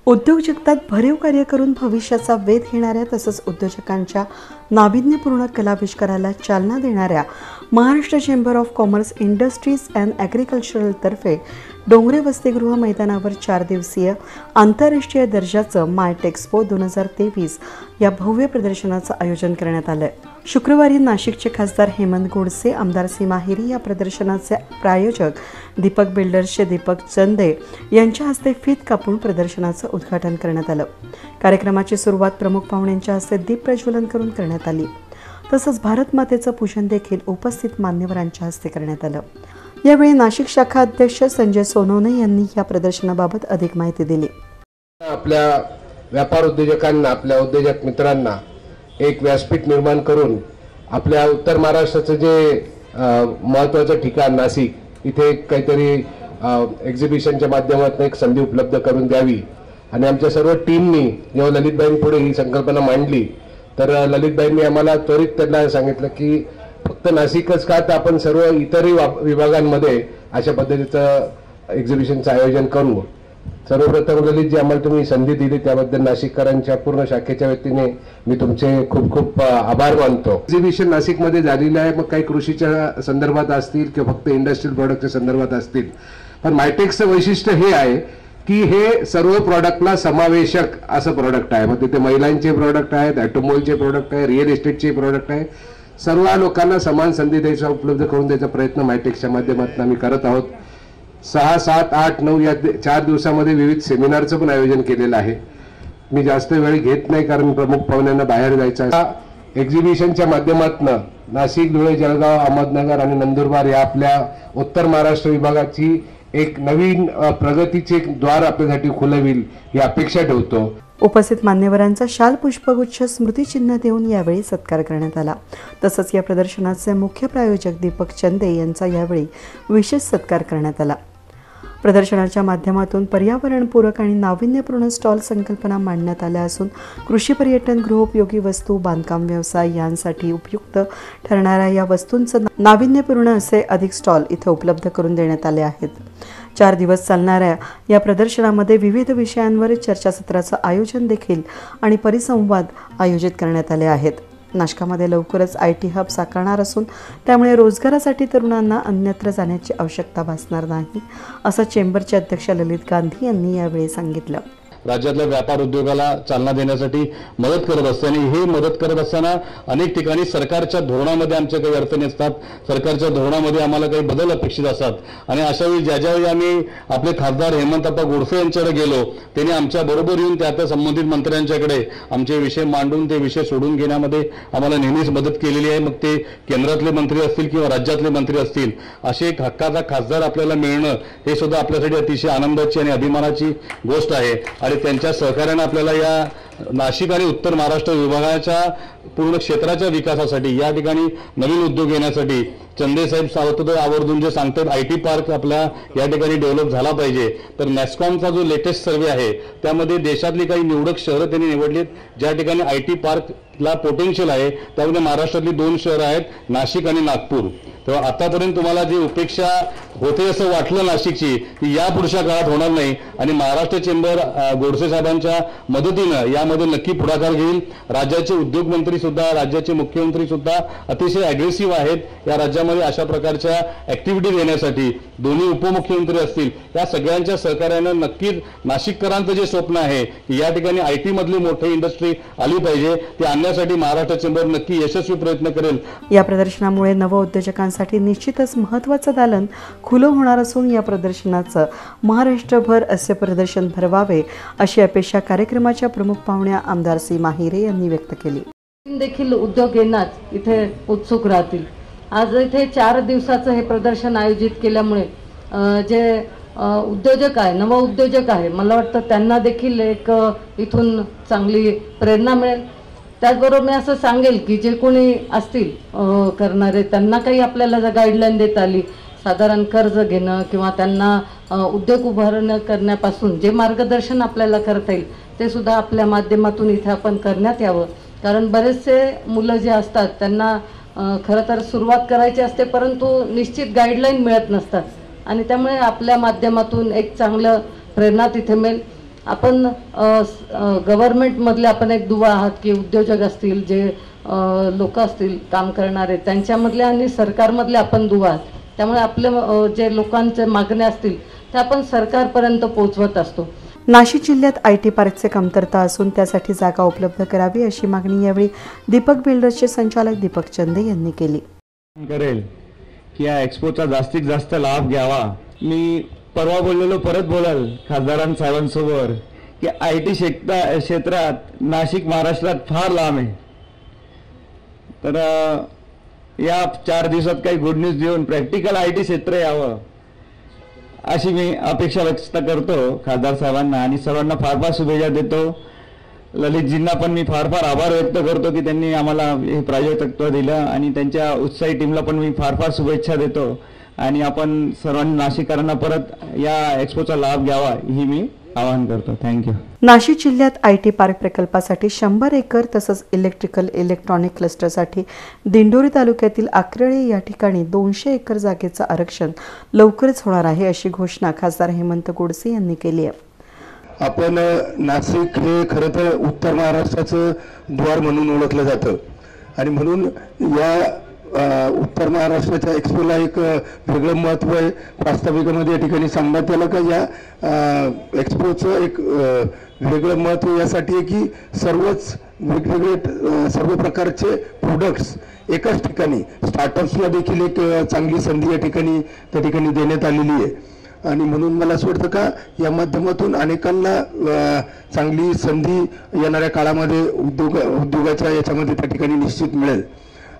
उद्योग जगतात भरीव कार्य करून भविष्याचा वेध घेणाऱ्या तसंच उद्योजकांच्या नाविन्यपूर्ण कलाविष्काराला चालना देणाऱ्या Maharashtra chamber of commerce industries and agricultural तर्फे डोंगरे वसतिगृह मैदानावर 4 दिवसीय आंतरराष्ट्रीय दर्जाचं मायटेक्सपो 2023 या भव्य प्रदर्शनाचं आयोजन करण्यात आलं आहे। शुक्रवारी नाशिकचे खासदार हेमंत गोडसे, आमदार सीमा हिरी या प्रदर्शनाचे प्रायोजक दीपक बिल्डर्सचे दीपक चंदे यांच्या हस्ते फीत कापून प्रदर्शनाचं उद्घाटन करण्यात आलं। कार्यक्रमाची सुरुवात प्रमुख पाहुण्यांच्या हस्ते दीप प्रज्वलन करून करण्यात आली। तसंच भारत मातेचं पूजन देखील उपस्थित मान्यवरांच्या हस्ते करण्यात आलं। यावेळी नाशिक शाखा अध्यक्ष संजय सोनवणे यांनी या प्रदर्शनाबाबत अधिक माहिती दिली। आपल्या व्यापार उद्योजकांना, आपल्या उद्योजक मित्रांना एक व्यासपीठ निर्माण करून आपल्या उत्तर महाराष्ट्राचं जे महत्त्वाचं ठिकाण नाशिक इथे काहीतरी एक्झिबिशनच्या माध्यमातून एक संधी उपलब्ध करून द्यावी आणि आमच्या सर्व टीमनी जेव्हा ललितबाईंपुढे ही संकल्पना मांडली तर ललितबाईंनी आम्हाला त्वरित त्यांना सांगितलं की फक्त नाशिकच का तर आपण सर्व इतरही विभागांमध्ये अशा पद्धतीचं एक्झिबिशनचं आयोजन करू। सर्वप्रथम ललितजी, आम्हाला तुम्ही संधी दिली त्याबद्दल नाशिककरांच्या पूर्ण शाखेच्या वतीने मी तुमचे खूप खूप आभार मानतो। एक्झिबिशन नाशिकमध्ये झालेलं आहे, मग काही कृषीच्या संदर्भात असतील किंवा फक्त इंडस्ट्रियल प्रोडक्टच्या संदर्भात असतील, पण मायटेक्सचं वैशिष्ट्य हे आहे की हे सर्व प्रोडक्टला समावेशक असं प्रोडक्ट आहे। मग तिथे महिलांचे प्रोडक्ट आहेत, ऑटोमोबाईलचे प्रोडक्ट आहे, रिअल एस्टेटचे प्रोडक्ट आहे, सर्व लोकांना समान संधी द्यायचा उपलब्ध करून द्यायचा प्रयत्न मायटेक्सच्या माध्यमातून आम्ही करत आहोत। 6, 7, 8, 9 या 4 दिवसामध्ये विविध सेमिनारचं पण आयोजन केलेलं आहे। मी जास्त वेळ घेत नाही कारण प्रमुख पाहुण्यांना बाहेर जायचं आहे। एक्झिबिशनच्या माध्यमातून नाशिक, धुळे, जळगाव, अहमदनगर आणि नंदुरबार या आपल्या उत्तर महाराष्ट्र विभागाची एक नवीन प्रगतीचे एक द्वार आपल्यासाठी खुलं होईल ही अपेक्षा ठेवतो। उपस्थित मान्यवरांचा शाल पुष्पगुच्छ स्मृतिचिन्ह देऊन यावेळी सत्कार करण्यात आला। तसंच या प्रदर्शनाचे मुख्य प्रायोजक दीपक चंदे यांचा यावेळी विशेष सत्कार करण्यात आला। प्रदर्शनाच्या माध्यमातून पर्यावरणपूरक आणि नाविन्यपूर्ण स्टॉल संकल्पना मांडण्यात आल्या असून कृषी पर्यटन, गृहोपयोगी वस्तू, बांधकाम व्यवसाय यांसाठी उपयुक्त ठरणाऱ्या या वस्तूंचं नाविन्यपूर्ण असे अधिक स्टॉल इथे उपलब्ध करून देण्यात आले आहेत। 4 दिवस चालणाऱ्या या प्रदर्शनामध्ये विविध विषयांवर चर्चासत्राचं आयोजन देखील आणि परिसंवाद आयोजित करण्यात आले आहेत। नाशकामध्ये लवकरच IT हब साकारणार असून त्यामुळे रोजगारासाठी तरुणांना अन्यत्र जाण्याची आवश्यकता भासणार नाही, असं चेंबरचे अध्यक्ष ललित गांधी यांनी यावेळी सांगितलं। राज्यातल्या व्यापार उद्योगाला चालना देण्यासाठी मदत करत असताना हे मदत करत असताना अनेक ठिकाणी सरकारच्या धोरणामध्ये आमच्या काही अडचणी असतात, सरकारच्या धोरणामध्ये आम्हाला काही बदल अपेक्षित असतात आणि अशा वेळी ज्यावेळी आम्ही आपले खासदार हेमंतप्पा गोडसे यांच्याकडे गेलो त्यांनी आमच्या बरोबर येऊन त्या संबंधित मंत्र्यांच्याकडे आमचे विषय मांडून ते विषय सोडून घेण्यामध्ये आम्हाला नेहमीच मदत केलेली आहे। मग ते केंद्रातले मंत्री असतील किंवा राज्यातले मंत्री असतील, असे एक हक्काचा खासदार आपल्याला मिळणं हे सुद्धा आपल्यासाठी अतिशय आनंदाची आणि अभिमानाची गोष्ट आहे आणि त्यांच्या सहकार्याने आपल्याला या नाशिक आणि उत्तर महाराष्ट्र विभागाच्या पूर्ण क्षेत्राच्या विकासासाठी या ठिकाणी नवीन उद्योग येण्यासाठी चंदे साहेब सावत्र आवर्जून जे सांगतात IT पार्क आपल्या या ठिकाणी डेव्हलप झाला पाहिजे, तर नॅस्कॉमचा जो लेटेस्ट सर्वे आहे त्यामध्ये देशातली काही निवडक शहरं त्यांनी निवडलीत ज्या ठिकाणी IT पार्कला पोटेन्शियल आहे। त्यामध्ये महाराष्ट्रातली 2 शहरं आहेत, नाशिक आणि नागपूर। तेव्हा आतापर्यंत तुम्हाला जी उपेक्षा होते असं वाटलं नाशिकची ती या पुढच्या काळात होणार नाही आणि महाराष्ट्र चेंबर गोडसे साहेबांच्या मदतीनं यामध्ये नक्की पुढाकार घेईल। राज्याचे उद्योग मंत्री सुद्धा, राज्याचे मुख्यमंत्री सुद्धा अतिशय अग्रेसिव्ह आहेत या राज्यामध्ये अशा प्रकारच्या ऍक्टिव्हिटी देण्यासाठी। दोन्ही उपमुख्यमंत्री असतील, या सगळ्यांच्या सहकार्यानं नक्कीच नाशिककरांचं जे स्वप्न आहे की या ठिकाणी IT मधली मोठी इंडस्ट्री आली पाहिजे ते आणण्यासाठी महाराष्ट्र चेंबर नक्की यशस्वी प्रयत्न करेल। या प्रदर्शनामुळे नवउद्योजकांसाठी निश्चितच महत्त्वाचं दालन खुलं होणार असून या प्रदर्शनाचं महाराष्ट्रभर असे प्रदर्शन भरवावे अशी अपेक्षा कार्यक्रमाच्या प्रमुख पाहुण्या आमदार सीमा हिरे यांनी व्यक्त केली। देखील उद्योग येण्यास इथे उत्सुक राहतील। आज इथे 4 दिवसाचं हे प्रदर्शन आयोजित केल्यामुळे जे उद्योजक आहे, नवउद्योजक आहे, मला वाटतं त्यांना देखील एक इथून चांगली प्रेरणा मिळेल। त्याचबरोबर मी असं सांगेल की जे कोणी असतील करणारे त्यांना काही आपल्याला जर गाईडलाईन देता आली, साधारण कर्ज घेणं किंवा त्यांना उद्योग उभारणं करण्यापासून जे मार्गदर्शन आपल्याला करता येईल ते सुद्धा आपल्या माध्यमातून इथे आपण करण्यात यावं। कारण बरेचसे मुलं जे असतात त्यांना खरं तर सुरुवात करायची असते परंतु निश्चित गाईडलाईन मिळत नसतात आणि त्यामुळे आपल्या माध्यमातून एक चांगलं प्रेरणा तिथे मिळेल। आपण गव्हर्नमेंटमधले आपण एक दुवा आहात की उद्योजक असतील, जे लोक असतील काम करणारे, त्यांच्यामधले आणि सरकारमधले आपण दुवा आहात. त्यामुळे आपले जे लोकांचे मागण्या असतील त्या आपण सरकारपर्यंत पोहोचवत असतो. नाशिक जिल्ह्यात IT पार्कचे कमतरता असून त्यासाठी जागा उपलब्ध करावी अशी मागणी यावेळी दीपक बिल्डर्सचे संचालक दीपक चंदे यांनी केली. करेल की या एक्सपोचा जास्तीत जास्त लाभ घ्यावा. मी परवा बोललेलो, परत बोलाल खासदारांसाहेबांसमोर की IT क्षेत्रात नाशिक महाराष्ट्रात फार लांब आहे. तर या 4 दिवसात काही गुड न्यूज देऊन प्रॅक्टिकल IT क्षेत्र यावं अशी मी अपेक्षा व्यक्त करतो खासदार साहेबांना आणि सर्वांना फार फार शुभेच्छा देतो. ललितजींना पण मी फार फार आभार व्यक्त करतो की त्यांनी आम्हाला हे प्रायोजकत्व दिलं आणि त्यांच्या उत्साही टीमला पण मी फार फार शुभेच्छा देतो. आणि आपण सर्वांनी नाशिककरांना परत या एक्सपोचा लाभ घ्यावा ही मी आवाहन करतो. थँक्यू. नाशिक जिल्ह्यात IT पार्क प्रकल्पासाठी 100 एकर तसंच इलेक्ट्रॉनिक क्लस्टरसाठी दिंडोरी तालुक्यातील आक्रळे या ठिकाणी 200 एकर जागेचं आरक्षण लवकरच होणार आहे अशी घोषणा खासदार हेमंत गोडसे यांनी केली आहे. आपण नाशिक हे खरं तर उत्तर महाराष्ट्राचं द्वार म्हणून ओळखलं जातं आणि म्हणून या उत्तर महाराष्ट्राच्या एक्सपोला एक वेगळं महत्त्व आहे. प्रास्ताविकामध्ये या ठिकाणी सांगण्यात आलं का या एक्सपोचं एक वेगळं महत्त्व यासाठी आहे की सर्वच वेगवेगळे सर्व प्रकारचे प्रोडक्ट्स एकाच ठिकाणी, स्टार्टअप्सला देखील एक चांगली संधी या ठिकाणी त्या ठिकाणी देण्यात आलेली आहे. आणि म्हणून मला असं वाटतं का या माध्यमातून अनेकांना चांगली संधी येणाऱ्या काळामध्ये उद्योगाच्या याच्यामध्ये त्या ठिकाणी निश्चित मिळेल.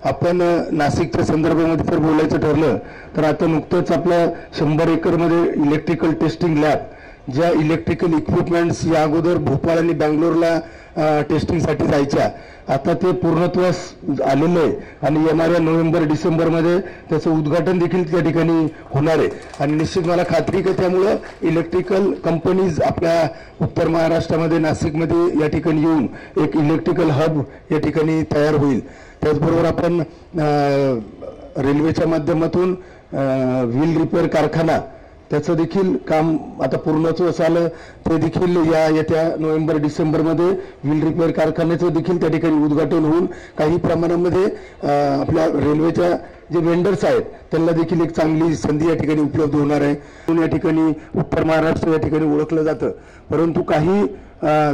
आपण नाशिकच्या संदर्भामध्ये जर बोलायचं ठरलं तर आता नुकतंच आपल्या 100 एकरमध्ये इलेक्ट्रिकल टेस्टिंग लॅब, ज्या इलेक्ट्रिकल इक्विपमेंट्स या अगोदर भोपाळ आणि बँगलोरला टेस्टिंगसाठी जायच्या, आता ते पूर्णत्वास आलेलं आहे आणि येणाऱ्या नोव्हेंबर-डिसेंबरमध्ये त्याचं उद्घाटन देखील त्या ठिकाणी होणार आहे. आणि निश्चित मला खात्री आहे त्यामुळं इलेक्ट्रिकल कंपनीज आपल्या उत्तर महाराष्ट्रामध्ये नाशिकमध्ये या ठिकाणी येऊन एक इलेक्ट्रिकल हब या ठिकाणी तयार होईल. त्याचबरोबर आपण रेल्वेच्या माध्यमातून व्हील रिपेअर कारखाना, त्याचं देखील काम आता पूर्णत्वास आलं. ते देखील या येत्या नोव्हेंबर-डिसेंबरमध्ये व्हील रिपेअर कारखान्याचं देखील त्या ठिकाणी उद्घाटन होऊन काही प्रमाणामध्ये आपल्या रेल्वेच्या जे वेंडर्स आहेत त्यांना देखील एक चांगली संधी या ठिकाणी उपलब्ध होणार आहे. या ठिकाणी उत्तर महाराष्ट्र या ठिकाणी ओळखलं जातं. परंतु काही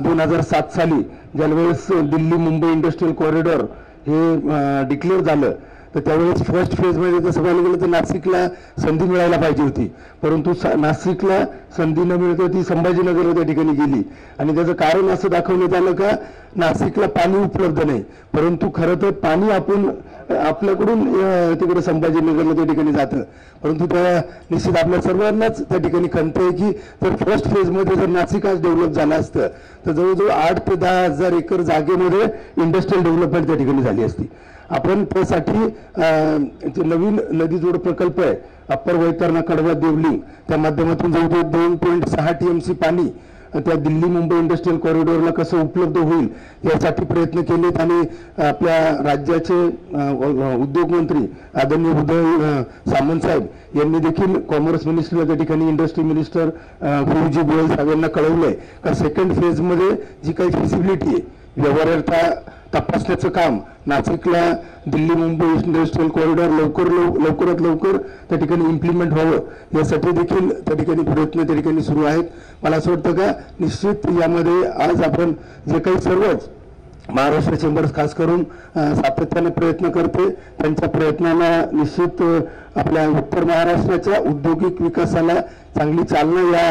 2007 साली ज्यावेळेस दिल्ली मुंबई इंडस्ट्रियल कॉरिडॉर हे डिक्लेअर झालं तर त्यावेळेस फर्स्ट फेजमध्ये जसं पाहायला गेलं तर नाशिकला संधी मिळायला पाहिजे होती, परंतु नाशिकला संधी न मिळता ती संभाजीनगरला त्या ठिकाणी गेली. आणि त्याचं कारण असं दाखवण्यात आलं का नाशिकला पाणी उपलब्ध नाही, परंतु खरं तर पाणी आपण आपल्याकडून तिकडे संभाजीनगरला त्या ठिकाणी जातं. परंतु त्या निश्चित आपल्या सर्वांनाच त्या ठिकाणी खंत आहे की जर फर्स्ट फेजमध्ये जर नाशिक आज डेव्हलप झालं असतं तर जवळजवळ 8 ते 10 हजार एकर जागेमध्ये इंडस्ट्रियल डेव्हलपमेंट त्या ठिकाणी झाली असती. आपण त्यासाठी नवीन नदी जोड प्रकल्प आहे अप्पर वैतरणा कडवा देवलिंग, त्या माध्यमातून जवळजवळ 2.6 TMC पाणी त्या दिल्ली मुंबई इंडस्ट्रियल कॉरिडॉरला कसं उपलब्ध होईल यासाठी प्रयत्न केलेत. आणि आपल्या राज्याचे उद्योग मंत्री आदरणीय उदय सामंत साहेब यांनी देखील कॉमर्स मिनिस्टरला त्या ठिकाणी इंडस्ट्री मिनिस्टर पियुष गोयल साहेब यांना कळवलंय का सेकंड फेजमध्ये जी काही फिजिबिलिटी आहे व्यवहार्यता तपासण्याचं काम नाशिकला दिल्ली मुंबई इंडस्ट्रियल कॉरिडॉर लवकरात लवकर त्या ठिकाणी इम्प्लिमेंट व्हावं यासाठी देखील त्या ठिकाणी प्रयत्न त्या ठिकाणी सुरू आहेत. मला असं वाटतं का निश्चित यामध्ये आज आपण जे काही सर्वच महाराष्ट्र चेंबर्स खास करून सातत्याने प्रयत्न करते, त्यांच्या प्रयत्नांना निश्चित आपल्या उत्तर महाराष्ट्राच्या औद्योगिक विकासाला चांगली चालना या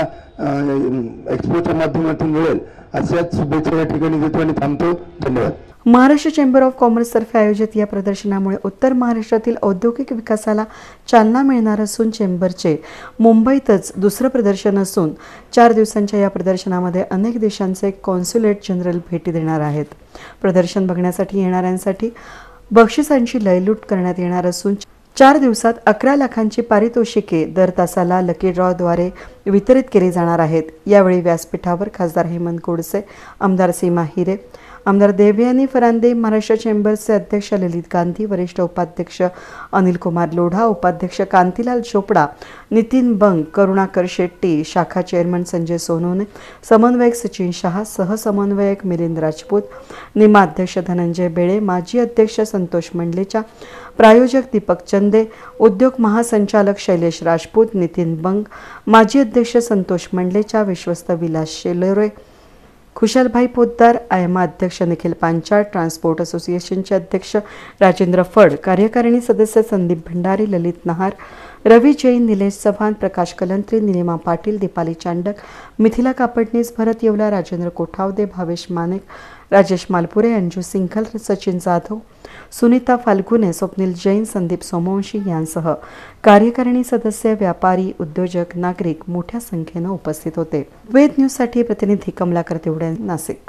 एक्सपोच्या माध्यमातून मिळेल अशाच शुभेच्छा या ठिकाणी देतो आणि थांबतो. धन्यवाद. महाराष्ट्र चेंबर ऑफ कॉमर्सतर्फे आयोजित या प्रदर्शनामुळे उत्तर महाराष्ट्रातील औद्योगिक विकासाला चालना मिळणार असून चेंबरचे मुंबईतच दुसरं प्रदर्शन असून 4 दिवसांच्या या प्रदर्शनामध्ये अनेक देशांचे कॉन्सुलेट जनरल भेटी देणार आहेत. प्रदर्शन बघण्यासाठी येणाऱ्यांसाठी बक्षिसांची लयलूट करण्यात येणार असून 4 दिवसात 11 लाखांची पारितोषिके दर तासाला लकी ड्रॉद्वारे वितरित केली जाणार आहेत. यावेळी व्यासपीठावर खासदार हेमंत गोडसे, आमदार सीमा हिरे, आमदार देवयानी फरांदे, महाराष्ट्र चेंबरचे अध्यक्ष ललित गांधी, वरिष्ठ उपाध्यक्ष अनिल कुमार लोढा, उपाध्यक्ष कांतीलाल चोपडा, नितीन बंग, करुणाकर शेट्टी, शाखा चेअरमन संजय सोनवणे, समन्वयक सचिन शहा, सहसमन्वयक मिलिंद राजपूत, निमाध्यक्ष धनंजय बेळे, माजी अध्यक्ष संतोष मंडलेचा, प्रायोजक दीपक चंदे, उद्योग महासंचालक शैलेश राजपूत, नितीन बंग, माजी अध्यक्ष संतोष मंडलेचा, विश्वस्त विलास शेलोरे, खुशालभाई पोद्दार, आयमा अध्यक्ष निखिल पांचाळ, ट्रान्सपोर्ट असोसिएशनचे अध्यक्ष राजेंद्र फड, कार्यकारिणी सदस्य संदीप भंडारी, ललित नहार, रवी जैन, निलेश चव्हाण, प्रकाश कलंत्री, निलिमा पाटील, दीपाली चांडक, मिथिला कापडनीस, भरत येवला, राजेंद्र कोठावदे, भावेश मानेक, राजेश मालपुरे, अंजू सिंघल, सचिन जाधव, सुनीता फाल्गुने, स्वप्नील जैन, संदीप सोमवंशी यांसह कार्यकारिणी सदस्य, व्यापारी, उद्योजक, नागरिक मोठ्या संख्येने उपस्थित होते. वेद न्यूजसाठी प्रतिनिधी कमलाकर तेवडे, नाशिक.